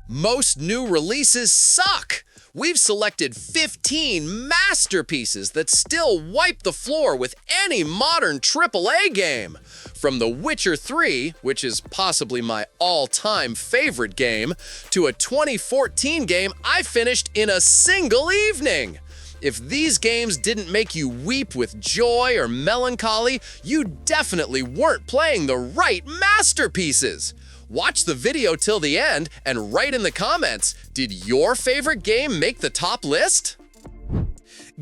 Most new releases suck. We've selected 15 masterpieces that still wipe the floor with any modern AAA game. From The Witcher 3, which is possibly my all-time favorite game, to a 2014 game I finished in a single evening. If these games didn't make you weep with joy or melancholy, you definitely weren't playing the right masterpieces. Watch the video till the end and write in the comments, did your favorite game make the top list?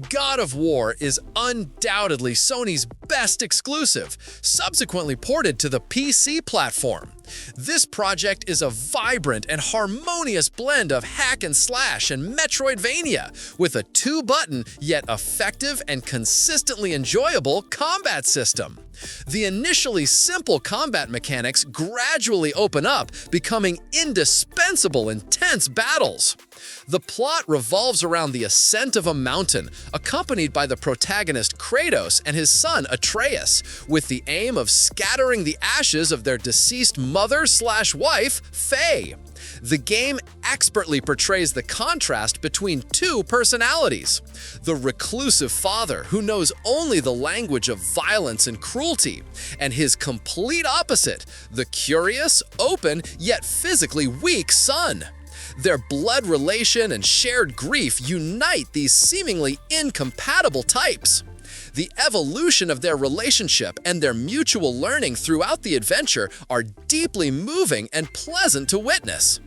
God of War is undoubtedly Sony's best exclusive, subsequently ported to the PC platform. This project is a vibrant and harmonious blend of hack and slash and Metroidvania, with a two-button yet effective and consistently enjoyable combat system. The initially simple combat mechanics gradually open up, becoming indispensable intense battles. The plot revolves around the ascent of a mountain, accompanied by the protagonist Kratos and his son Atreus, with the aim of scattering the ashes of their deceased mother/wife, Faye. The game expertly portrays the contrast between two personalities. The reclusive father who knows only the language of violence and cruelty, and his complete opposite, the curious, open, yet physically weak son. Their blood relation and shared grief unite these seemingly incompatible types. The evolution of their relationship and their mutual learning throughout the adventure are deeply moving and pleasant to witness.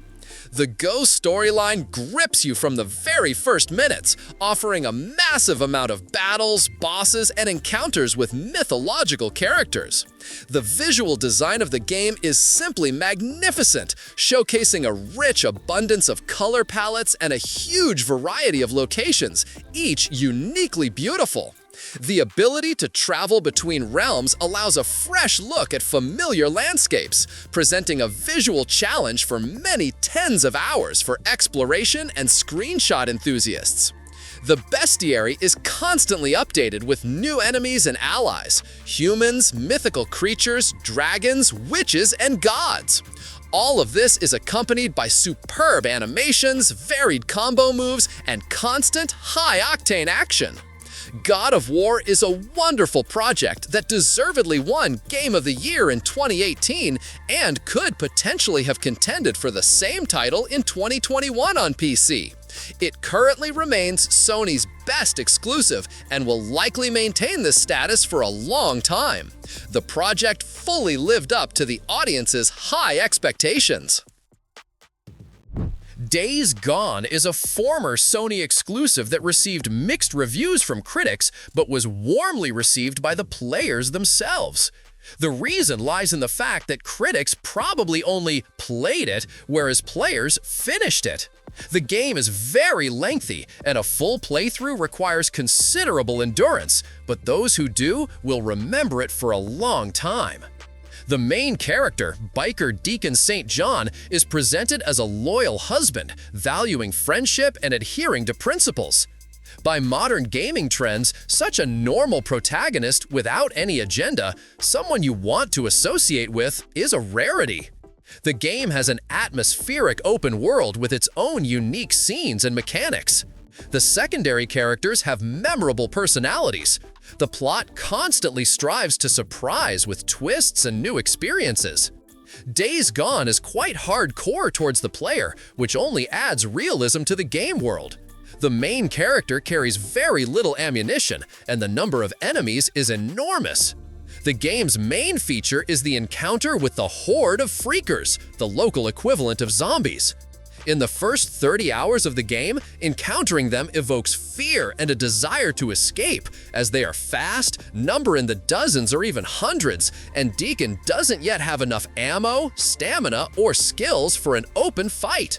The Go storyline grips you from the very first minutes, offering a massive amount of battles, bosses, and encounters with mythological characters. The visual design of the game is simply magnificent, showcasing a rich abundance of color palettes and a huge variety of locations, each uniquely beautiful. The ability to travel between realms allows a fresh look at familiar landscapes, presenting a visual challenge for many tens of hours for exploration and screenshot enthusiasts. The bestiary is constantly updated with new enemies and allies, humans, mythical creatures, dragons, witches, and gods. All of this is accompanied by superb animations, varied combo moves, and constant, high-octane action. God of War is a wonderful project that deservedly won Game of the Year in 2018 and could potentially have contended for the same title in 2021 on PC. It currently remains Sony's best exclusive and will likely maintain this status for a long time. The project fully lived up to the audience's high expectations. Days Gone is a former Sony exclusive that received mixed reviews from critics but was warmly received by the players themselves. The reason lies in the fact that critics probably only played it, whereas players finished it. The game is very lengthy, and a full playthrough requires considerable endurance, but those who do will remember it for a long time. The main character, Biker Deacon St. John, is presented as a loyal husband, valuing friendship and adhering to principles. By modern gaming trends, such a normal protagonist without any agenda, someone you want to associate with, is a rarity. The game has an atmospheric open world with its own unique scenes and mechanics. The secondary characters have memorable personalities. The plot constantly strives to surprise with twists and new experiences. Days Gone is quite hardcore towards the player, which only adds realism to the game world. The main character carries very little ammunition, and the number of enemies is enormous. The game's main feature is the encounter with the Horde of Freakers, the local equivalent of zombies. In the first 30 hours of the game, encountering them evokes fear and a desire to escape, as they are fast, number in the dozens or even hundreds, and Deacon doesn't yet have enough ammo, stamina, or skills for an open fight.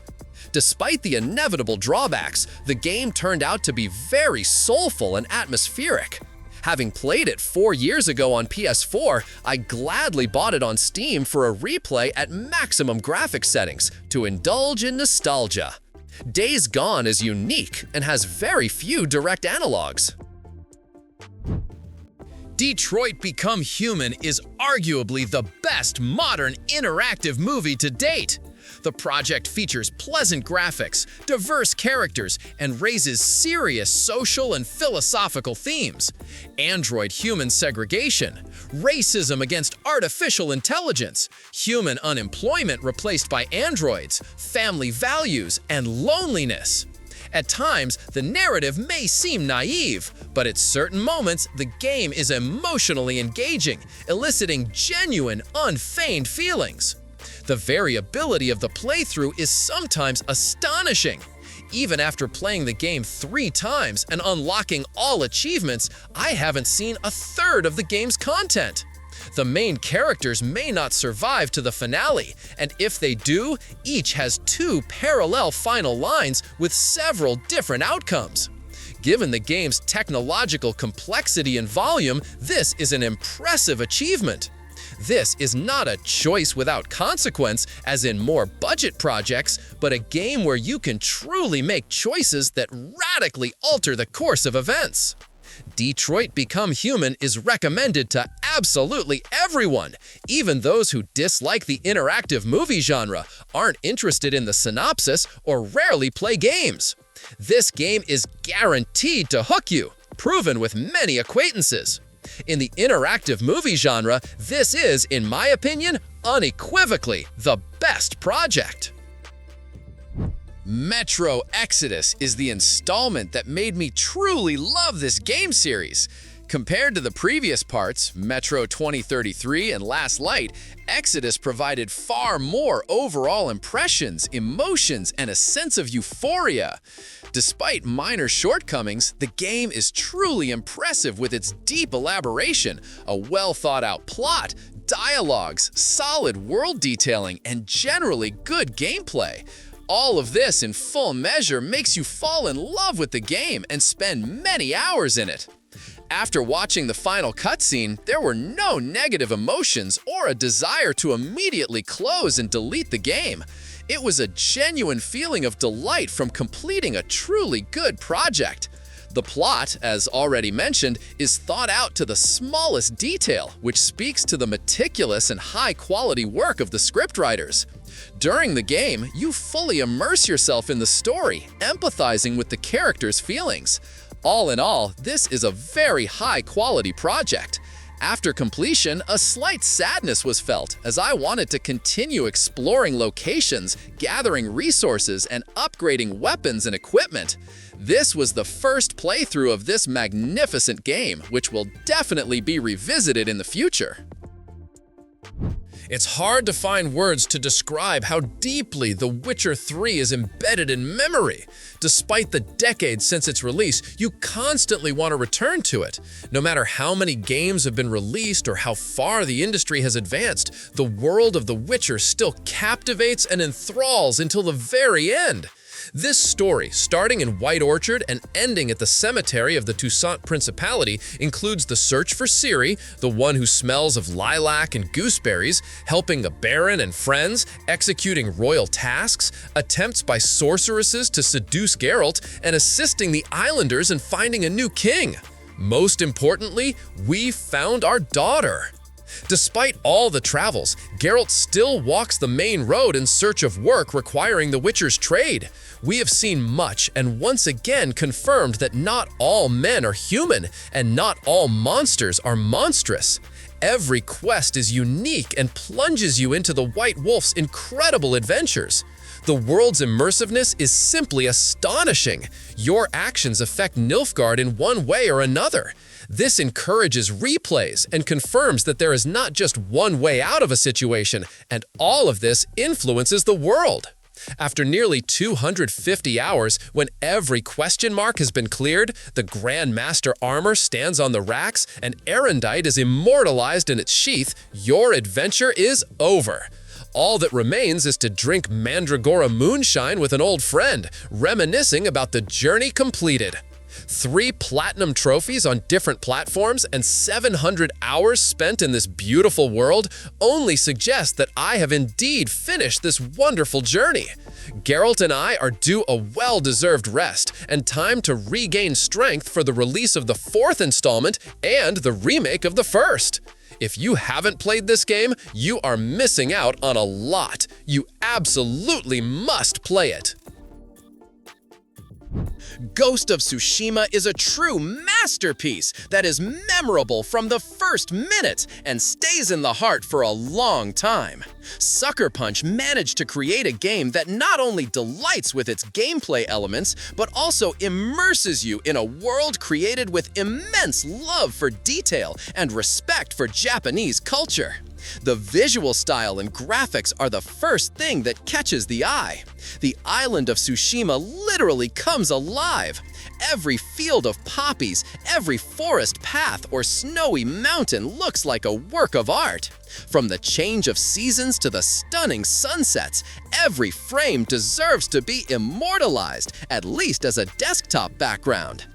Despite the inevitable drawbacks, the game turned out to be very soulful and atmospheric. Having played it 4 years ago on PS4, I gladly bought it on Steam for a replay at maximum graphics settings to indulge in nostalgia. Days Gone is unique and has very few direct analogs. Detroit Become Human is arguably the best modern interactive movie to date. The project features pleasant graphics, diverse characters, and raises serious social and philosophical themes. Android-human segregation, racism against artificial intelligence, human unemployment replaced by androids, family values, and loneliness. At times, the narrative may seem naive, but at certain moments, the game is emotionally engaging, eliciting genuine, unfeigned feelings. The variability of the playthrough is sometimes astonishing. Even after playing the game 3 times and unlocking all achievements, I haven't seen a third of the game's content. The main characters may not survive to the finale, and if they do, each has 2 parallel final lines with several different outcomes. Given the game's technological complexity and volume, this is an impressive achievement. This is not a choice without consequence, as in more budget projects, but a game where you can truly make choices that radically alter the course of events. Detroit Become Human is recommended to absolutely everyone. Even those who dislike the interactive movie genre, aren't interested in the synopsis, or rarely play games. This game is guaranteed to hook you, proven with many acquaintances. In the interactive movie genre, this is, in my opinion, unequivocally the best project. Metro Exodus is the installment that made me truly love this game series. Compared to the previous parts, Metro 2033 and Last Light, Exodus provided far more overall impressions, emotions, and a sense of euphoria. Despite minor shortcomings, the game is truly impressive with its deep elaboration, a well-thought-out plot, dialogues, solid world detailing, and generally good gameplay. All of this in full measure makes you fall in love with the game and spend many hours in it. After watching the final cutscene, there were no negative emotions or a desire to immediately close and delete the game. It was a genuine feeling of delight from completing a truly good project. The plot, as already mentioned, is thought out to the smallest detail, which speaks to the meticulous and high-quality work of the scriptwriters. During the game, you fully immerse yourself in the story, empathizing with the characters' feelings. All in all, this is a very high-quality project. After completion, a slight sadness was felt, as I wanted to continue exploring locations, gathering resources, and upgrading weapons and equipment. This was the first playthrough of this magnificent game, which will definitely be revisited in the future. It's hard to find words to describe how deeply The Witcher 3 is embedded in memory. Despite the decades since its release, you constantly want to return to it. No matter how many games have been released or how far the industry has advanced, the world of The Witcher still captivates and enthralls until the very end. This story, starting in White Orchard and ending at the cemetery of the Toussaint Principality, includes the search for Ciri, the one who smells of lilac and gooseberries, helping a baron and friends, executing royal tasks, attempts by sorceresses to seduce Geralt, and assisting the islanders in finding a new king. Most importantly, we found our daughter. Despite all the travels, Geralt still walks the main road in search of work requiring the Witcher's trade. We have seen much and once again confirmed that not all men are human and not all monsters are monstrous. Every quest is unique and plunges you into the White Wolf's incredible adventures. The world's immersiveness is simply astonishing. Your actions affect Nilfgaard in one way or another. This encourages replays and confirms that there is not just one way out of a situation, and all of this influences the world. After nearly 250 hours, when every question mark has been cleared, the Grand Master armor stands on the racks, and Erendite is immortalized in its sheath, your adventure is over. All that remains is to drink Mandragora moonshine with an old friend, reminiscing about the journey completed. 3 platinum trophies on different platforms and 700 hours spent in this beautiful world only suggest that I have indeed finished this wonderful journey. Geralt and I are due a well-deserved rest and time to regain strength for the release of the 4th installment and the remake of the 1st. If you haven't played this game, you are missing out on a lot. You absolutely must play it. Ghost of Tsushima is a true masterpiece that is memorable from the first minute and stays in the heart for a long time. Sucker Punch managed to create a game that not only delights with its gameplay elements, but also immerses you in a world created with immense love for detail and respect for Japanese culture. The visual style and graphics are the first thing that catches the eye. The island of Tsushima literally comes alive. Every field of poppies, every forest path or snowy mountain looks like a work of art. From the change of seasons to the stunning sunsets, every frame deserves to be immortalized, at least as a desktop background.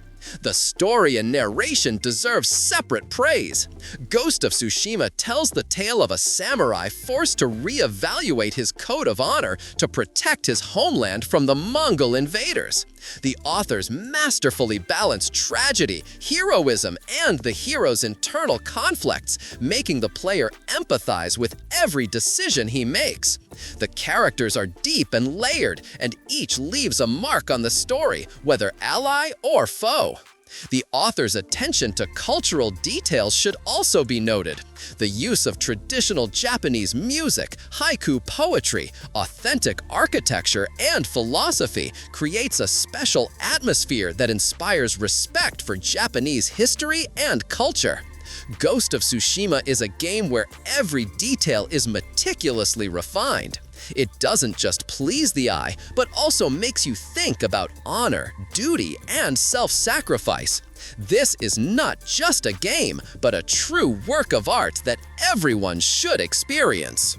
The story and narration deserve separate praise. Ghost of Tsushima tells the tale of a samurai forced to reevaluate his code of honor to protect his homeland from the Mongol invaders. The authors masterfully balance tragedy, heroism, and the hero's internal conflicts, making the player empathize with every decision he makes. The characters are deep and layered, and each leaves a mark on the story, whether ally or foe. The author's attention to cultural details should also be noted. The use of traditional Japanese music, haiku poetry, authentic architecture, and philosophy creates a special atmosphere that inspires respect for Japanese history and culture. Ghost of Tsushima is a game where every detail is meticulously refined. It doesn't just please the eye, but also makes you think about honor, duty, and self-sacrifice. This is not just a game, but a true work of art that everyone should experience.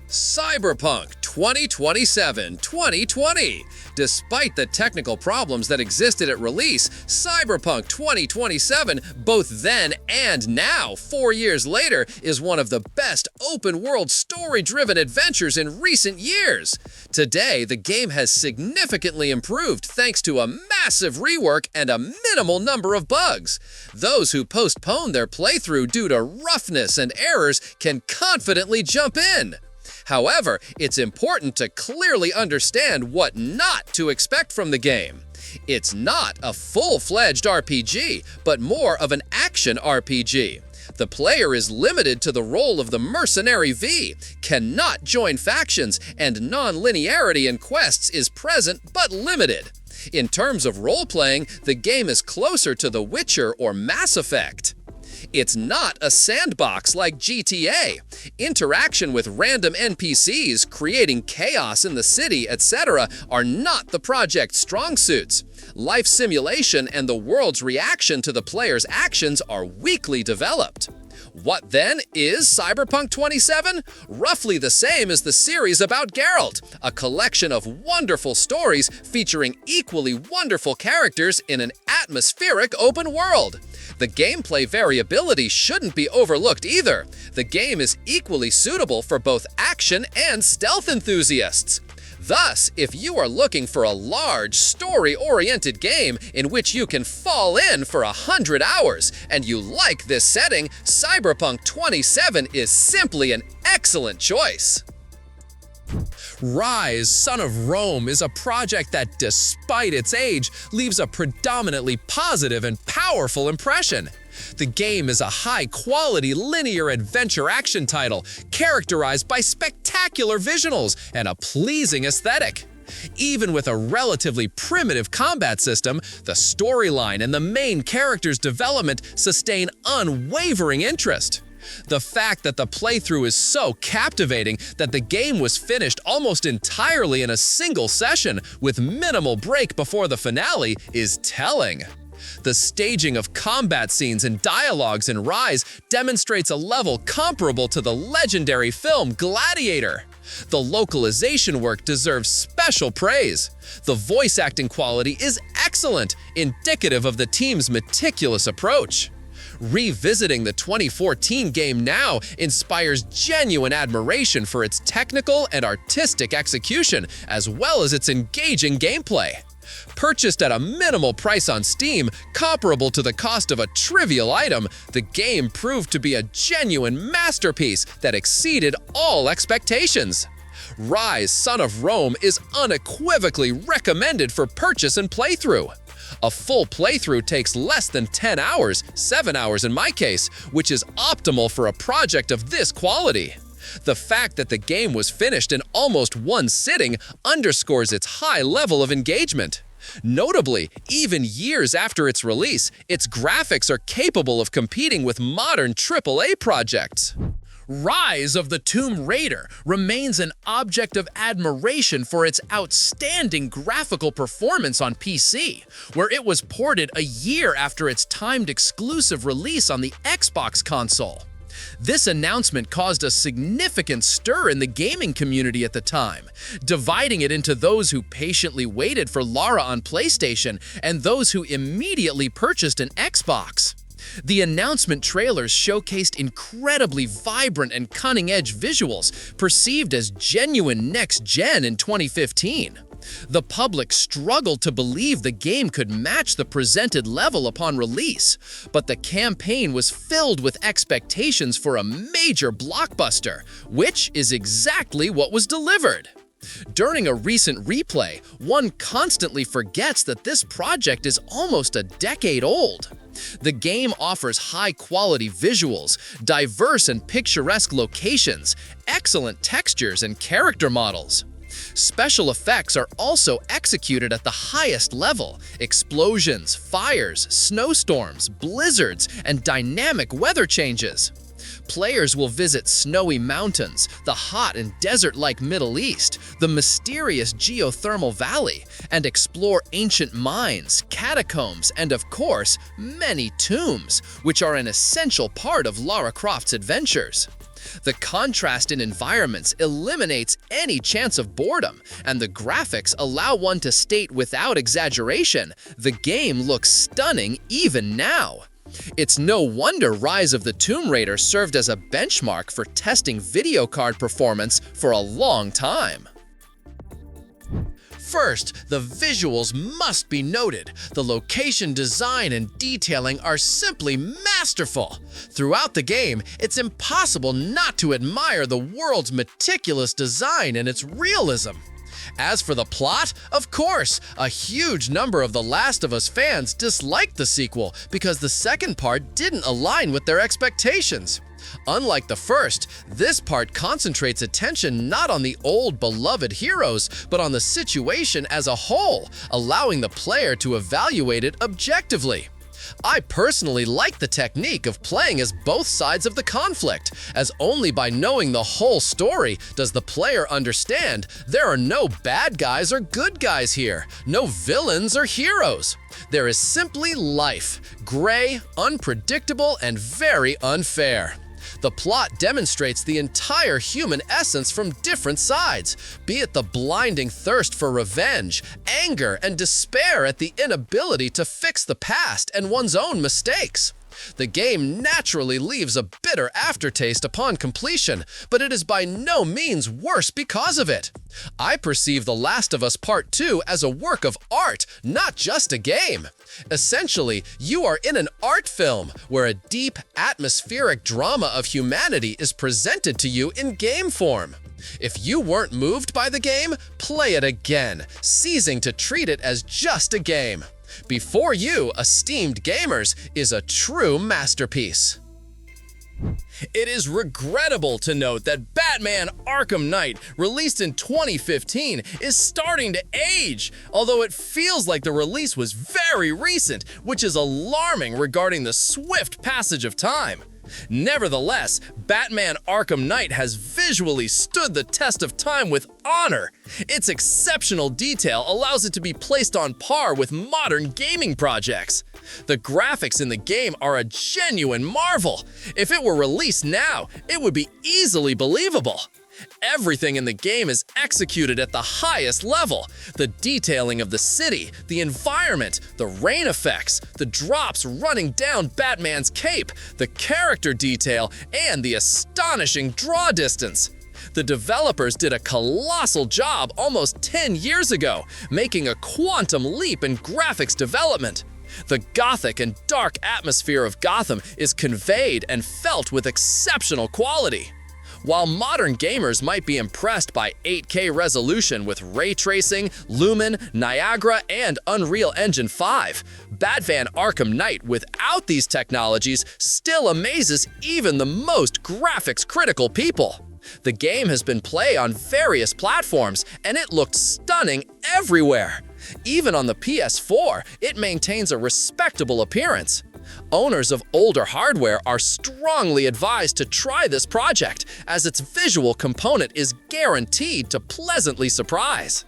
Cyberpunk 2020. Despite the technical problems that existed at release, Cyberpunk 2077, both then and now, 4 years later, is one of the best open-world story-driven adventures in recent years. Today, the game has significantly improved thanks to a massive rework and a minimal number of bugs. Those who postpone their playthrough due to roughness and errors can confidently jump in. However, it's important to clearly understand what not to expect from the game. It's not a full-fledged RPG, but more of an action RPG. The player is limited to the role of the Mercenary V, cannot join factions, and non-linearity in quests is present but limited. In terms of role-playing, the game is closer to The Witcher or Mass Effect. It's not a sandbox like GTA. Interaction with random NPCs, creating chaos in the city, etc. are not the project's strong suits. Life simulation and the world's reaction to the player's actions are weakly developed. What then is Cyberpunk 27? Roughly the same as the series about Geralt, a collection of wonderful stories featuring equally wonderful characters in an atmospheric open world. The gameplay variability shouldn't be overlooked either. The game is equally suitable for both action and stealth enthusiasts. Thus, if you are looking for a large, story-oriented game in which you can fall in for 100 hours and you like this setting, Cyberpunk 27 is simply an excellent choice. Rise, Son of Rome is a project that, despite its age, leaves a predominantly positive and powerful impression. The game is a high-quality linear adventure action title, characterized by spectacular visuals and a pleasing aesthetic. Even with a relatively primitive combat system, the storyline and the main character's development sustain unwavering interest. The fact that the playthrough is so captivating that the game was finished almost entirely in a single session with minimal break before the finale is telling. The staging of combat scenes and dialogues in Rise demonstrates a level comparable to the legendary film Gladiator. The localization work deserves special praise. The voice acting quality is excellent, indicative of the team's meticulous approach. Revisiting the 2014 game now inspires genuine admiration for its technical and artistic execution, as well as its engaging gameplay. Purchased at a minimal price on Steam, comparable to the cost of a trivial item, the game proved to be a genuine masterpiece that exceeded all expectations. Rise: Son of Rome is unequivocally recommended for purchase and playthrough. A full playthrough takes less than 10 hours, 7 hours in my case, which is optimal for a project of this quality. The fact that the game was finished in almost one sitting underscores its high level of engagement. Notably, even years after its release, its graphics are capable of competing with modern AAA projects. Rise of the Tomb Raider remains an object of admiration for its outstanding graphical performance on PC, where it was ported a year after its timed exclusive release on the Xbox console. This announcement caused a significant stir in the gaming community at the time, dividing it into those who patiently waited for Lara on PlayStation and those who immediately purchased an Xbox. The announcement trailers showcased incredibly vibrant and cutting-edge visuals, perceived as genuine next-gen in 2015. The public struggled to believe the game could match the presented level upon release, but the campaign was filled with expectations for a major blockbuster, which is exactly what was delivered. During a recent replay, one constantly forgets that this project is almost a decade old. The game offers high-quality visuals, diverse and picturesque locations, excellent textures, and character models. Special effects are also executed at the highest level. Explosions, fires, snowstorms, blizzards, and dynamic weather changes. Players will visit snowy mountains, the hot and desert-like Middle East, the mysterious geothermal valley, and explore ancient mines, catacombs, and of course, many tombs, which are an essential part of Lara Croft's adventures. The contrast in environments eliminates any chance of boredom, and the graphics allow one to state without exaggeration, the game looks stunning even now. It's no wonder Rise of the Tomb Raider served as a benchmark for testing video card performance for a long time. First, the visuals must be noted. The location design and detailing are simply masterful. Throughout the game, it's impossible not to admire the world's meticulous design and its realism. As for the plot, of course, a huge number of The Last of Us fans disliked the sequel because the second part didn't align with their expectations. Unlike the first, this part concentrates attention not on the old beloved heroes, but on the situation as a whole, allowing the player to evaluate it objectively. I personally like the technique of playing as both sides of the conflict, as only by knowing the whole story does the player understand there are no bad guys or good guys here, no villains or heroes. There is simply life, gray, unpredictable, and very unfair. The plot demonstrates the entire human essence from different sides, be it the blinding thirst for revenge, anger, and despair at the inability to fix the past and one's own mistakes. The game naturally leaves a bitter aftertaste upon completion, but it is by no means worse because of it. I perceive The Last of Us Part 2 as a work of art, not just a game. Essentially, you are in an art film where a deep, atmospheric drama of humanity is presented to you in game form. If you weren't moved by the game, play it again, ceasing to treat it as just a game. Before You, esteemed gamers, is a true masterpiece. It is regrettable to note that Batman Arkham Knight, released in 2015, is starting to age, although it feels like the release was very recent, which is alarming regarding the swift passage of time. Nevertheless, Batman Arkham Knight has visually stood the test of time with honor. Its exceptional detail allows it to be placed on par with modern gaming projects. The graphics in the game are a genuine marvel. If it were released now, it would be easily believable. Everything in the game is executed at the highest level. The detailing of the city, the environment, the rain effects, the drops running down Batman's cape, the character detail, and the astonishing draw distance. The developers did a colossal job almost 10 years ago, making a quantum leap in graphics development. The gothic and dark atmosphere of Gotham is conveyed and felt with exceptional quality. While modern gamers might be impressed by 8K resolution with ray tracing, Lumen, Niagara, and Unreal Engine 5, Batman Arkham Knight without these technologies still amazes even the most graphics-critical people. The game has been played on various platforms, and it looked stunning everywhere. Even on the PS4, it maintains a respectable appearance. Owners of older hardware are strongly advised to try this project, as its visual component is guaranteed to pleasantly surprise.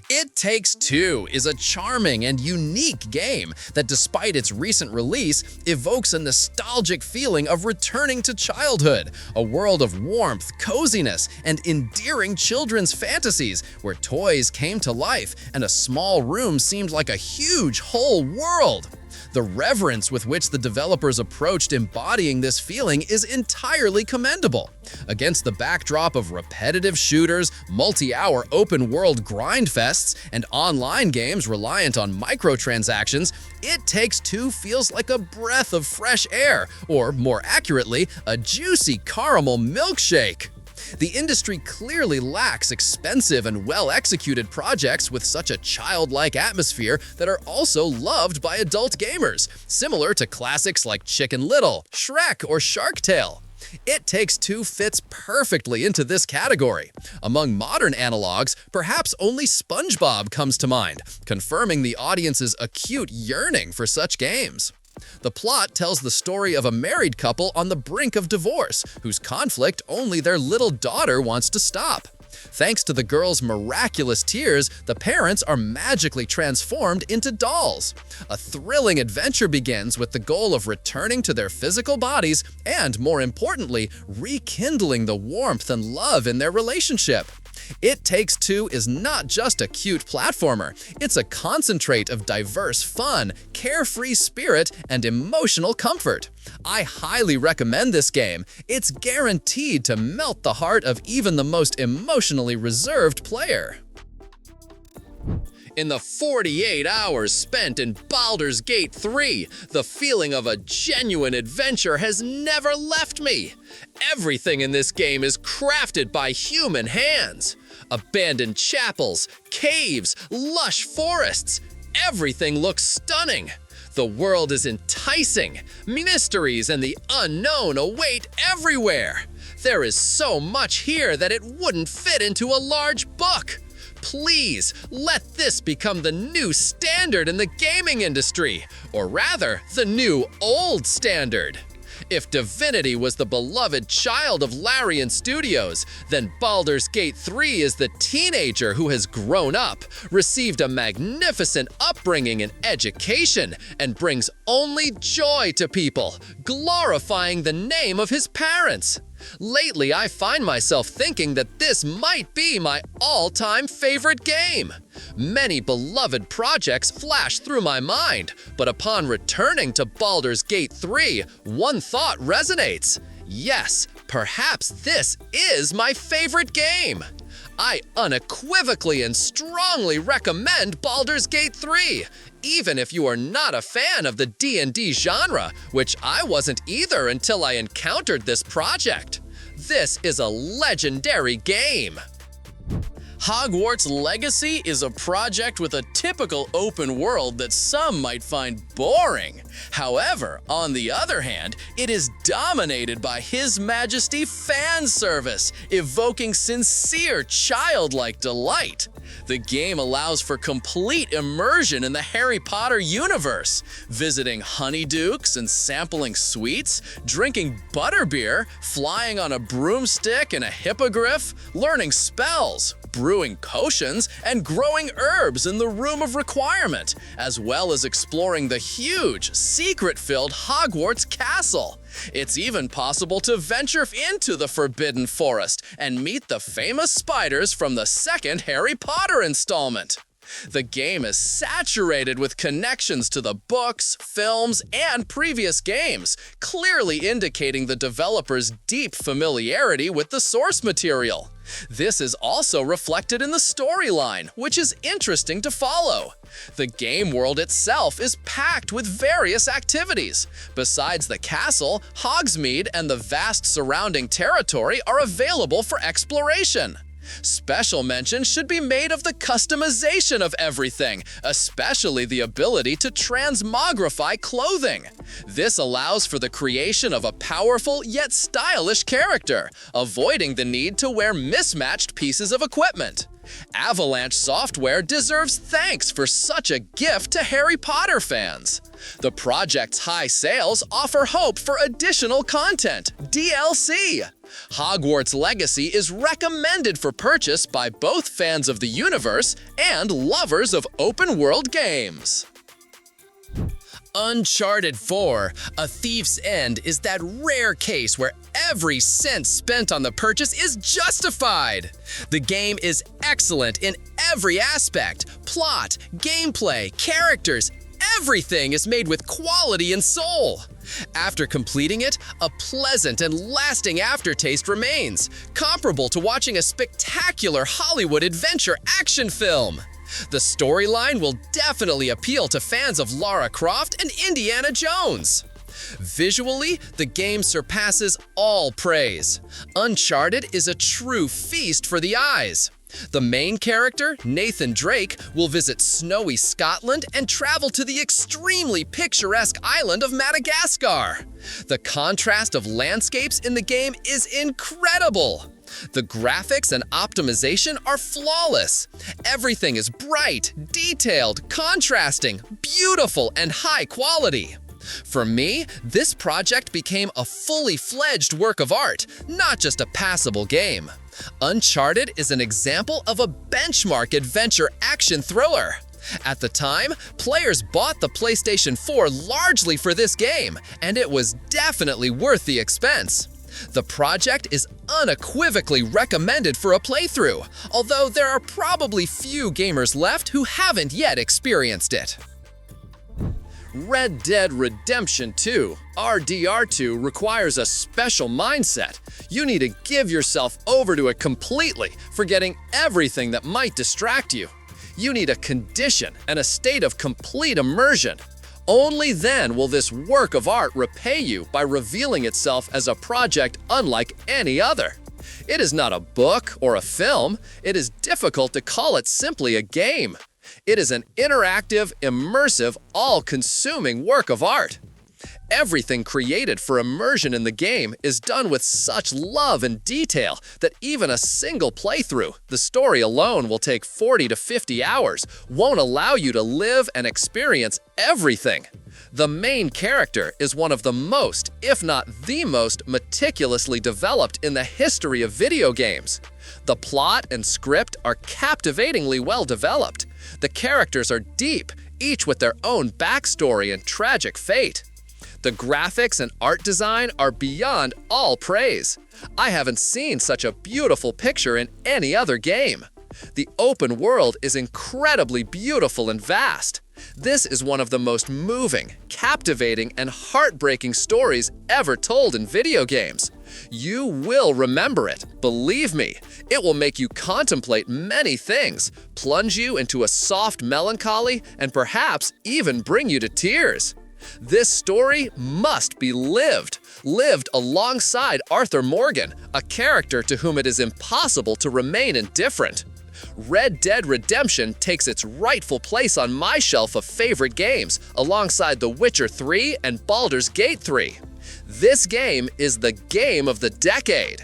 It Takes Two is a charming and unique game that, despite its recent release, evokes a nostalgic feeling of returning to childhood, a world of warmth, coziness, and endearing children's fantasies where toys came to life and a small room seemed like a huge whole world. The reverence with which the developers approached embodying this feeling is entirely commendable. Against the backdrop of repetitive shooters, multi-hour open-world grindfests, and online games reliant on microtransactions, It Takes Two feels like a breath of fresh air, or more accurately, a juicy caramel milkshake. The industry clearly lacks expensive and well-executed projects with such a childlike atmosphere that are also loved by adult gamers, similar to classics like Chicken Little, Shrek, or Shark Tale. It Takes Two fits perfectly into this category. Among modern analogs, perhaps only SpongeBob comes to mind, confirming the audience's acute yearning for such games. The plot tells the story of a married couple on the brink of divorce, whose conflict only their little daughter wants to stop. Thanks to the girl's miraculous tears, the parents are magically transformed into dolls. A thrilling adventure begins with the goal of returning to their physical bodies and, more importantly, rekindling the warmth and love in their relationship. It Takes Two is not just a cute platformer, it's a concentrate of diverse fun, carefree spirit, and emotional comfort. I highly recommend this game. It's guaranteed to melt the heart of even the most emotionally reserved player. In the 48 hours spent in Baldur's Gate 3, the feeling of a genuine adventure has never left me. Everything in this game is crafted by human hands. Abandoned chapels, caves, lush forests, everything looks stunning. The world is enticing. Mysteries and the unknown await everywhere. There is so much here that it wouldn't fit into a large book. Please, let this become the new standard in the gaming industry, or rather, the new old standard. If Divinity was the beloved child of Larian Studios, then Baldur's Gate 3 is the teenager who has grown up, received a magnificent upbringing and education, and brings only joy to people, glorifying the name of his parents. Lately, I find myself thinking that this might be my all-time favorite game. Many beloved projects flash through my mind, but upon returning to Baldur's Gate 3, one thought resonates. Yes, perhaps this is my favorite game. I unequivocally and strongly recommend Baldur's Gate 3, even if you are not a fan of the D&D genre, which I wasn't either until I encountered this project. This is a legendary game. Hogwarts Legacy is a project with a typical open world that some might find boring. However, on the other hand, it is dominated by His Majesty fan service, evoking sincere childlike delight. The game allows for complete immersion in the Harry Potter universe, visiting honeydukes and sampling sweets, drinking butterbeer, flying on a broomstick and a hippogriff, learning spells, brewing potions, and growing herbs in the Room of Requirement, as well as exploring the huge, secret-filled Hogwarts castle. It's even possible to venture into the Forbidden Forest and meet the famous spiders from the second Harry Potter installment. The game is saturated with connections to the books, films, and previous games, clearly indicating the developer's deep familiarity with the source material. This is also reflected in the storyline, which is interesting to follow. The game world itself is packed with various activities. Besides the castle, Hogsmeade and the vast surrounding territory are available for exploration. Special mention should be made of the customization of everything, especially the ability to transmogrify clothing. This allows for the creation of a powerful yet stylish character, avoiding the need to wear mismatched pieces of equipment. Avalanche Software deserves thanks for such a gift to Harry Potter fans. The project's high sales offer hope for additional content, DLC. Hogwarts Legacy is recommended for purchase by both fans of the universe and lovers of open-world games. Uncharted 4: A Thief's End is that rare case where every cent spent on the purchase is justified. The game is excellent in every aspect: plot, gameplay, characters. Everything is made with quality and soul. After completing it, a pleasant and lasting aftertaste remains, comparable to watching a spectacular Hollywood adventure action film. The storyline will definitely appeal to fans of Lara Croft and Indiana Jones. Visually, the game surpasses all praise. Uncharted is a true feast for the eyes. The main character, Nathan Drake, will visit snowy Scotland and travel to the extremely picturesque island of Madagascar. The contrast of landscapes in the game is incredible. The graphics and optimization are flawless. Everything is bright, detailed, contrasting, beautiful, and high quality. For me, this project became a fully fledged work of art, not just a passable game. Uncharted is an example of a benchmark adventure action thriller. At the time, players bought the PlayStation 4 largely for this game, and it was definitely worth the expense. The project is unequivocally recommended for a playthrough, although there are probably few gamers left who haven't yet experienced it. Red Dead Redemption 2, RDR2, requires a special mindset. You need to give yourself over to it completely, forgetting everything that might distract you. You need a condition and a state of complete immersion. Only then will this work of art repay you by revealing itself as a project unlike any other. It is not a book or a film. It is difficult to call it simply a game. It is an interactive, immersive, all-consuming work of art. Everything created for immersion in the game is done with such love and detail that even a single playthrough, the story alone will take 40 to 50 hours, won't allow you to live and experience everything. The main character is one of the most, if not the most, meticulously developed in the history of video games. The plot and script are captivatingly well developed. The characters are deep, each with their own backstory and tragic fate. The graphics and art design are beyond all praise. I haven't seen such a beautiful picture in any other game. The open world is incredibly beautiful and vast. This is one of the most moving, captivating, and heartbreaking stories ever told in video games. You will remember it, believe me. It will make you contemplate many things, plunge you into a soft melancholy, and perhaps even bring you to tears. This story must be lived alongside Arthur Morgan, a character to whom it is impossible to remain indifferent. Red Dead Redemption takes its rightful place on my shelf of favorite games, alongside The Witcher 3 and Baldur's Gate 3. This game is the game of the decade.